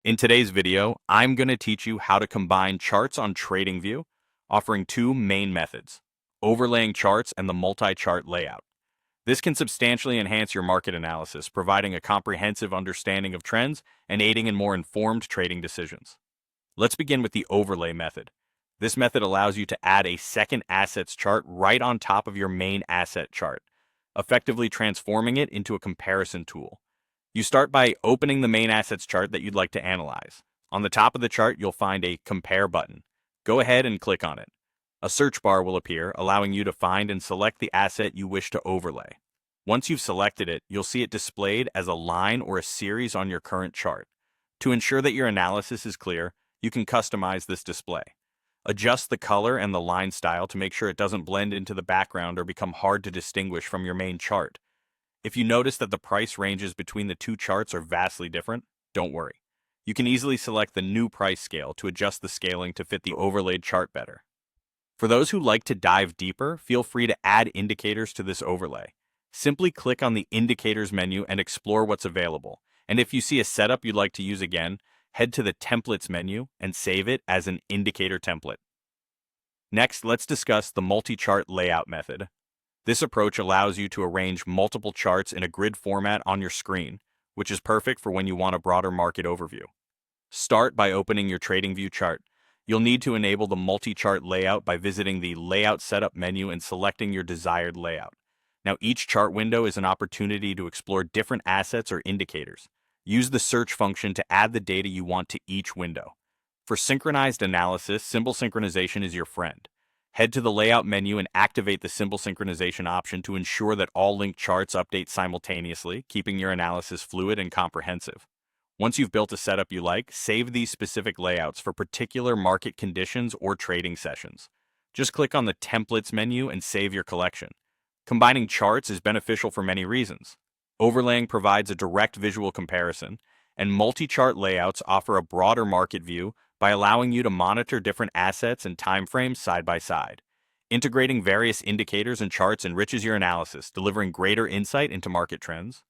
In today's video, I'm going to teach you how to combine charts on TradingView, offering two main methods, overlaying charts and the multi-chart layout. This can substantially enhance your market analysis, providing a comprehensive understanding of trends and aiding in more informed trading decisions. Let's begin with the overlay method. This method allows you to add a second assets chart right on top of your main asset chart, effectively transforming it into a comparison tool. You start by opening the main assets chart that you'd like to analyze. On the top of the chart, you'll find a Compare button. Go ahead and click on it. A search bar will appear, allowing you to find and select the asset you wish to overlay. Once you've selected it, you'll see it displayed as a line or a series on your current chart. To ensure that your analysis is clear, you can customize this display. Adjust the color and the line style to make sure it doesn't blend into the background or become hard to distinguish from your main chart. If you notice that the price ranges between the two charts are vastly different, don't worry. You can easily select the new price scale to adjust the scaling to fit the overlaid chart better. For those who like to dive deeper, feel free to add indicators to this overlay. Simply click on the Indicators menu and explore what's available. And if you see a setup you'd like to use again, head to the Templates menu and save it as an indicator template. Next, let's discuss the multi-chart layout method. This approach allows you to arrange multiple charts in a grid format on your screen, which is perfect for when you want a broader market overview. Start by opening your TradingView chart. You'll need to enable the multi-chart layout by visiting the Layout Setup menu and selecting your desired layout. Now, each chart window is an opportunity to explore different assets or indicators. Use the search function to add the data you want to each window. For synchronized analysis, symbol synchronization is your friend. Head to the Layout menu and activate the symbol synchronization option to ensure that all linked charts update simultaneously, keeping your analysis fluid and comprehensive. Once you've built a setup you like, save these specific layouts for particular market conditions or trading sessions. Just click on the Templates menu and save your collection. Combining charts is beneficial for many reasons. Overlaying provides a direct visual comparison, and multi-chart layouts offer a broader market view by allowing you to monitor different assets and timeframes side by side. Integrating various indicators and charts enriches your analysis, delivering greater insight into market trends.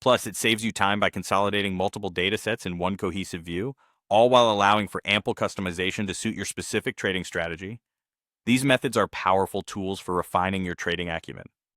Plus, it saves you time by consolidating multiple datasets in one cohesive view, all while allowing for ample customization to suit your specific trading strategy. These methods are powerful tools for refining your trading acumen.